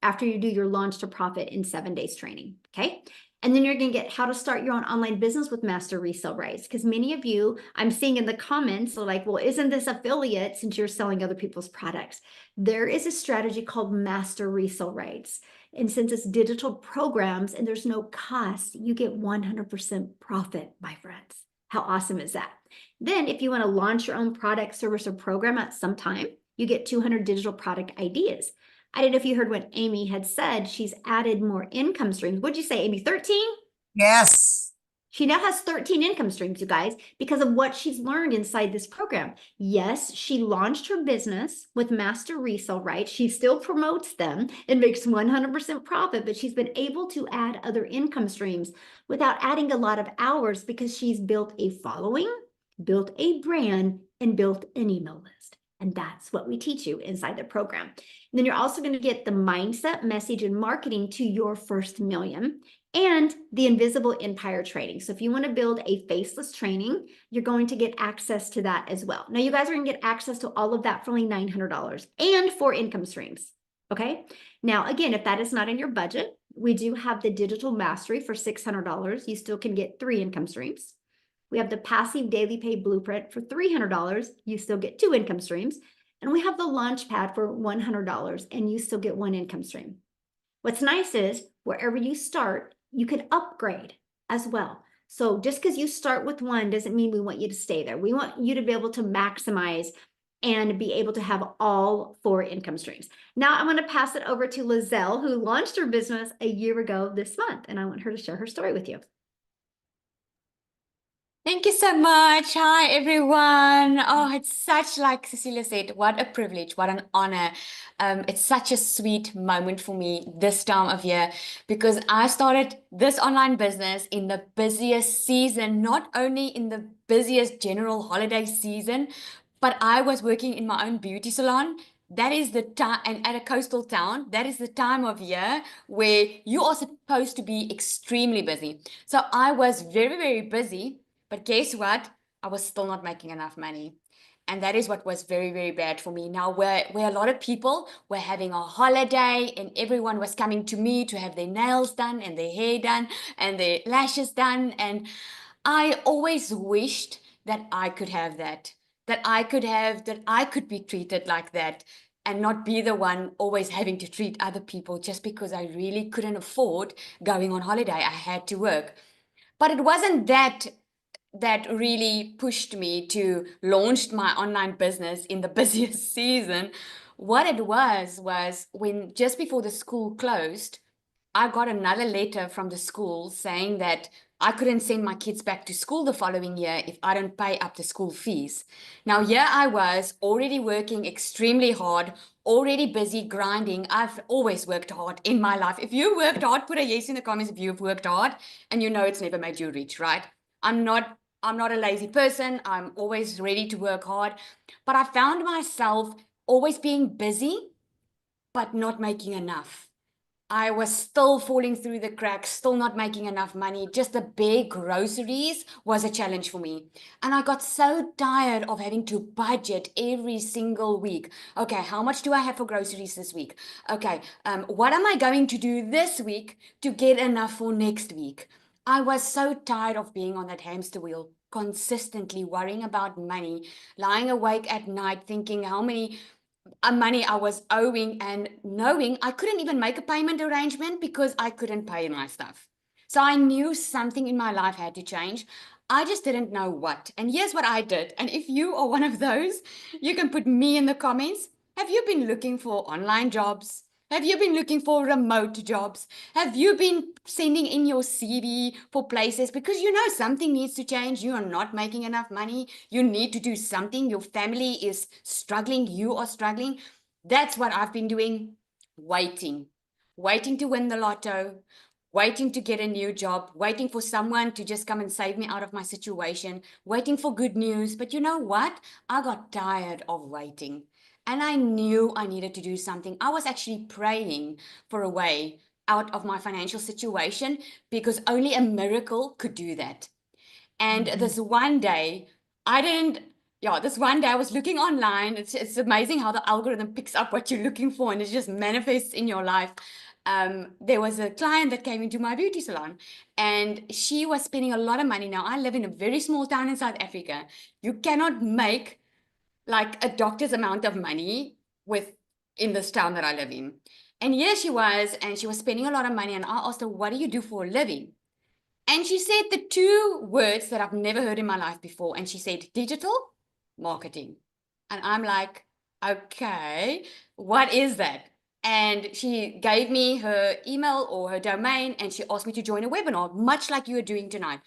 after you do your launch to profit in 7 days training. Okay. And then you're going to get how to start your own online business with master resale rights. Because many of you, I'm seeing in the comments, are like, well, isn't this affiliate since you're selling other people's products? There is a strategy called master resale rights. And since it's digital programs and there's no cost, you get 100% profit, my friends. How awesome is that? Then if you want to launch your own product, service, or program at some time, you get 200 digital product ideas. I don't know if you heard what Amy had said. She's added more income streams. What'd you say, Amy? 13? Yes. She now has 13 income streams, you guys, because of what she's learned inside this program. Yes, she launched her business with master resale rights. She still promotes them and makes 100% profit, but she's been able to add other income streams without adding a lot of hours because she's built a following, built a brand, and built an email list. And that's what we teach you inside the program. And then you're also going to get the mindset, message, and marketing to your first million and the invisible empire training. So if you want to build a faceless training, you're going to get access to that as well. Now you guys are going to get access to all of that for only $900 and 4 income streams. Okay. Now, again, if that is not in your budget, we do have the digital mastery for $600. You still can get 3 income streams. We have the passive daily pay blueprint for $300. You still get 2 income streams. And we have the Launchpad for $100 and you still get 1 income stream. What's nice is wherever you start, you can upgrade as well. So just because you start with 1 doesn't mean we want you to stay there. We want you to be able to maximize and be able to have all 4 income streams. Now I'm going to pass it over to Lizelle, who launched her business a year ago this month, and I want her to share her story with you. Thank you so much. Hi, everyone. Oh, it's such, like Cecilia said, what a privilege, what an honor. It's such a sweet moment for me this time of year because I started this online business in the busiest season, not only in the busiest general holiday season, but I was working in my own beauty salon that is the time, and at a coastal town, that is the time of year where you are supposed to be extremely busy. So I was very, very busy, but guess what? I was still not making enough money. And that is what was very, very bad for me. Now, where a lot of people were having a holiday and everyone was coming to me to have their nails done and their hair done and their lashes done. And I always wished that I could have that I could be treated like that and not be the one always having to treat other people just because I really couldn't afford going on holiday. I had to work. But it wasn't that really pushed me to launch my online business in the busiest season. What it was when just before the school closed, I got another letter from the school saying that I couldn't send my kids back to school the following year if I don't pay up the school fees. Now, here I was already working extremely hard, already busy grinding. I've always worked hard in my life. If you worked hard, put a yes in the comments if you've worked hard, and you know it's never made you rich, right? I'm not a lazy person. I'm always ready to work hard. But I found myself always being busy, but not making enough. I was still falling through the cracks, still not making enough money. Just the big groceries was a challenge for me. And I got so tired of having to budget every single week. Okay, how much do I have for groceries this week? Okay, what am I going to do this week to get enough for next week? I was so tired of being on that hamster wheel, consistently worrying about money, lying awake at night thinking how many money I was owing and knowing I couldn't even make a payment arrangement because I couldn't pay my stuff. So I knew something in my life had to change. I just didn't know what. And here's what I did. And if you are one of those, you can put me in the comments. Have you been looking for online jobs? Have you been looking for remote jobs? Have you been sending in your CV for places because you know something needs to change? You are not making enough money. You need to do something. Your family is struggling. You are struggling. That's what I've been doing. Waiting to win the lotto, waiting to get a new job, waiting for someone to just come and save me out of my situation, waiting for good news. But you know what? I got tired of waiting. And I knew I needed to do something. I was actually praying for a way out of my financial situation because only a miracle could do that. And this one day, this one day I was looking online. It's amazing how the algorithm picks up what you're looking for and it just manifests in your life. There was a client that came into my beauty salon and she was spending a lot of money. Now, I live in a very small town in South Africa. You cannot make like a doctor's amount of money in this town that I live in. And here she was, and she was spending a lot of money. And I asked her, what do you do for a living? And she said the two words that I've never heard in my life before. And she said, digital marketing. And I'm like, okay, what is that? And she gave me her email or her domain, and she asked me to join a webinar, much like you are doing tonight.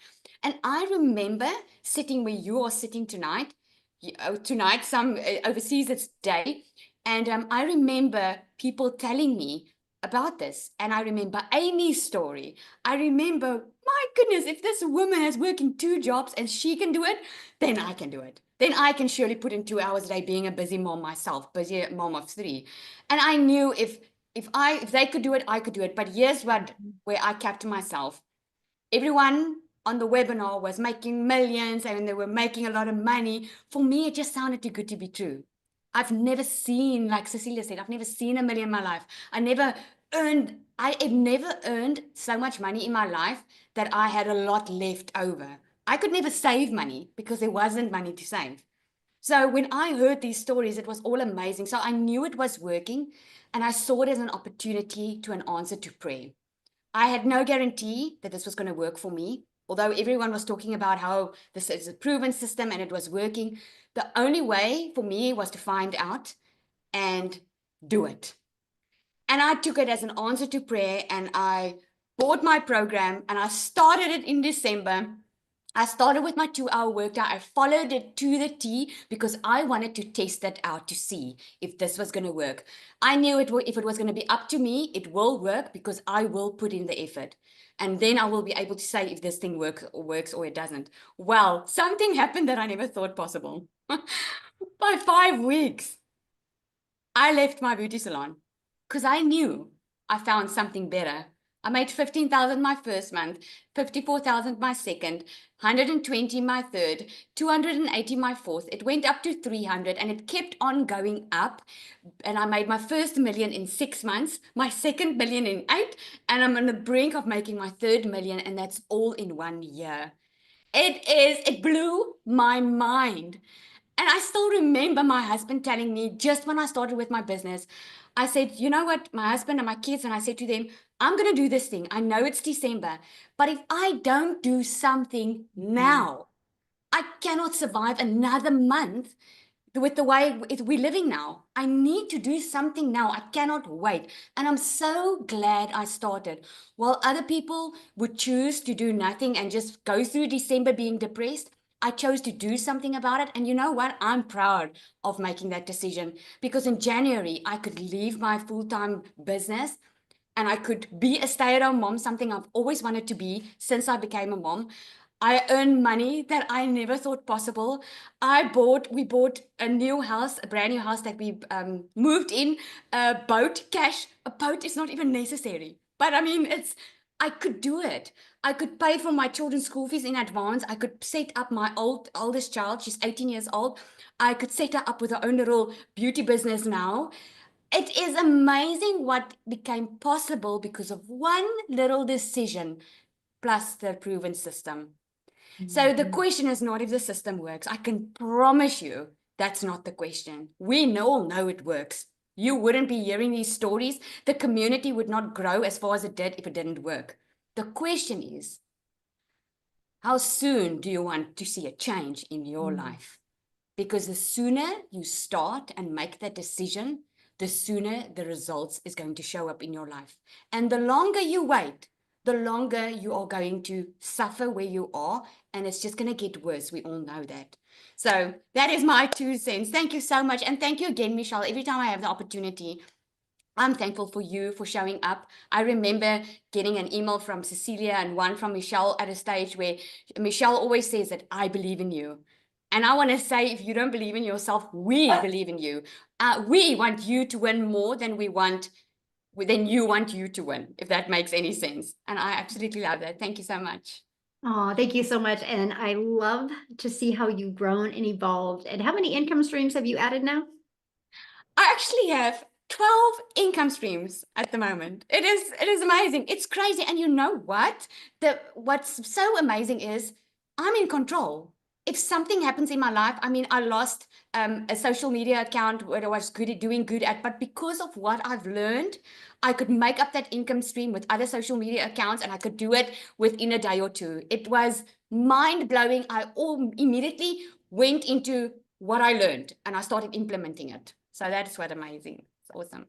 And I remember sitting where you are sitting tonight. Tonight, some overseas it's day. And I remember people telling me about this. And I remember Amy's story. I remember, my goodness, if this woman is working 2 jobs and she can do it, then I can do it. Then I can surely put in 2 hours a day being a busy mom myself, busy mom of 3. And I knew if they could do it, I could do it. But here's where I kept to myself. Everyone on the webinar was making millions and they were making a lot of money. For me, it just sounded too good to be true. I've never seen, like Cecilia said, I've never seen a million in my life. I have never earned so much money in my life that I had a lot left over. I could never save money because there wasn't money to save. So when I heard these stories, it was all amazing. So I knew it was working and I saw it as an opportunity to an answer to prayer. I had no guarantee that this was going to work for me. Although everyone was talking about how this is a proven system and it was working, the only way for me was to find out and do it. And I took it as an answer to prayer and I bought my program and I started it in December. I started with my 2-hour workout. I followed it to the T because I wanted to test it out to see if this was going to work. I knew if it was going to be up to me, it will work because I will put in the effort. And then I will be able to say if this thing works or it doesn't. Well, something happened that I never thought possible. By 5 weeks, I left my beauty salon because I knew I found something better. I made 15,000 my first month, 54,000 my second, 120 my third, 280 my fourth. It went up to 300 and it kept on going up. And I made my first million in 6 months, my second million in 8, and I'm on the brink of making my third million, and that's all in 1 year. It blew my mind. And I still remember my husband telling me just when I started with my business, I said, you know what, my husband and my kids, and I said to them, I'm going to do this thing. I know it's December, but if I don't do something now, I cannot survive another month with the way we're living now. I need to do something now. I cannot wait. And I'm so glad I started. While other people would choose to do nothing and just go through December being depressed, I chose to do something about it. And you know what? I'm proud of making that decision because in January, I could leave my full-time business and I could be a stay-at-home mom, something I've always wanted to be since I became a mom. I earn money that I never thought possible. We bought a new house, a brand new house that we moved in, a boat, cash. A boat is not even necessary. But I mean, I could do it. I could pay for my children's school fees in advance. I could set up my oldest child. She's 18 years old. I could set her up with her own little beauty business now. It is amazing what became possible because of one little decision plus the proven system. So the question is not if the system works. I can promise you that's not the question. We all know it works. You wouldn't be hearing these stories. The community would not grow as far as it did if it didn't work. The question is, how soon do you want to see a change in your life? Because the sooner you start and make that decision, the sooner the results is going to show up in your life. And the longer you wait, the longer you are going to suffer where you are, and it's just going to get worse. We all know that. So that is my 2 cents. Thank you so much. And thank you again, Michelle. Every time I have the opportunity, I'm thankful for you for showing up. I remember getting an email from Cecilia and one from Michelle at a stage where Michelle always says that I believe in you. And I want to say, if you don't believe in yourself, we believe in you. We want you to win more than you want you to win, if that makes any sense. And I absolutely love that. Thank you so much. Oh, thank you so much. And I love to see how you've grown and evolved. And how many income streams have you added now? I actually have 12 income streams at the moment. It is amazing. It's crazy. And you know what? What's so amazing is I'm in control. If something happens in my life, I mean, I lost a social media account where I was doing good at, but because of what I've learned, I could make up that income stream with other social media accounts and I could do it within a day or two. It was mind-blowing. I immediately went into what I learned and I started implementing it. So that's what amazing. It's awesome.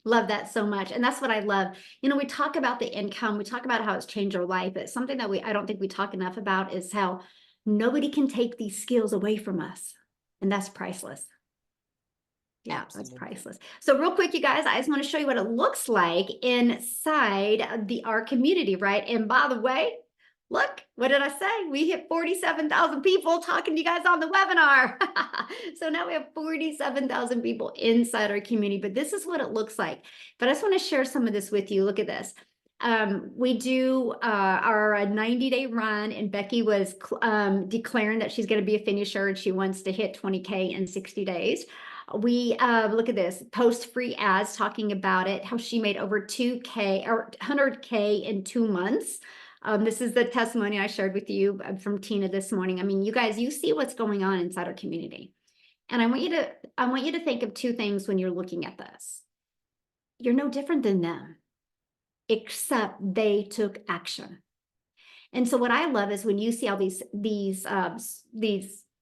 Love that so much. And that's what I love. You know, we talk about the income, we talk about how it's changed our life, but something that I don't think we talk enough about is how nobody can take these skills away from us. And that's priceless. Yeah, Absolutely. that's priceless. So real quick, you guys, I just want to show you what it looks like inside our community, right? And by the way, look, what did I say? We hit 47,000 people talking to you guys on the webinar. So now we have 47,000 people inside our community, but this is what it looks like. But I just want to share some of this with you. Look at this. We do our 90-day run, and Becky was declaring that she's going to be a finisher and she wants to hit 20K in 60 days. We look at this, post free ads talking about it, how she made over 2K or 100K in 2 months. This is the testimony I shared with you from Tina this morning. I mean, you guys, you see what's going on inside our community. And I want you to think of 2 things when you're looking at this. You're no different than them, except they took action. And so what I love is when you see all these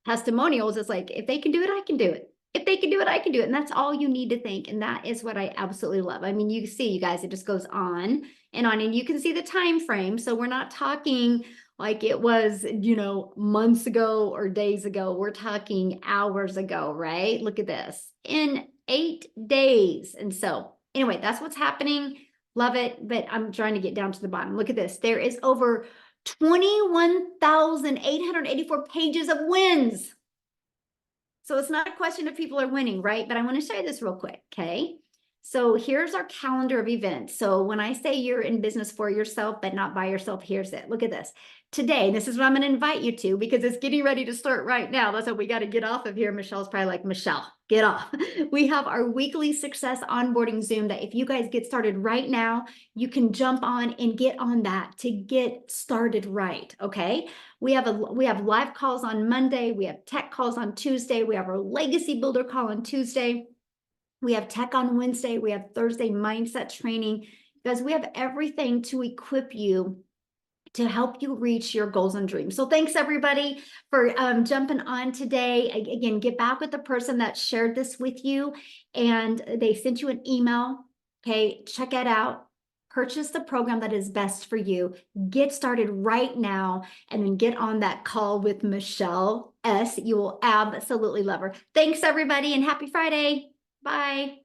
testimonials, it's like, if they can do it, I can do it. If they can do it, I can do it. And that's all you need to think. And that is what I absolutely love. I mean, you see, you guys, it just goes on, and you can see the time frame. So we're not talking like it was, you know, months ago or days ago. We're talking hours ago, right? Look at this, in 8 days. And so anyway, that's what's happening. Love it. But I'm trying to get down to the bottom. Look at this. There is over 21,884 pages of wins. So it's not a question if people are winning, right? But I want to show you this real quick, okay? So here's our calendar of events. So when I say you're in business for yourself, but not by yourself, here's it. Look at this. Today, this is what I'm going to invite you to because it's getting ready to start right now. That's what we got to get off of here. Michelle's probably like, Michelle, get off. We have our weekly success onboarding Zoom that if you guys get started right now, you can jump on and get on that to get started right, okay? We have live calls on Monday. We have tech calls on Tuesday. We have our legacy builder call on Tuesday. We have tech on Wednesday. We have Thursday mindset training. Guys, we have everything to equip you to help you reach your goals and dreams. So thanks everybody for jumping on today. Again, get back with the person that shared this with you and they sent you an email. Okay, check it out. Purchase the program that is best for you. Get started right now and then get on that call with Michelle S. You will absolutely love her. Thanks everybody and happy Friday. Bye.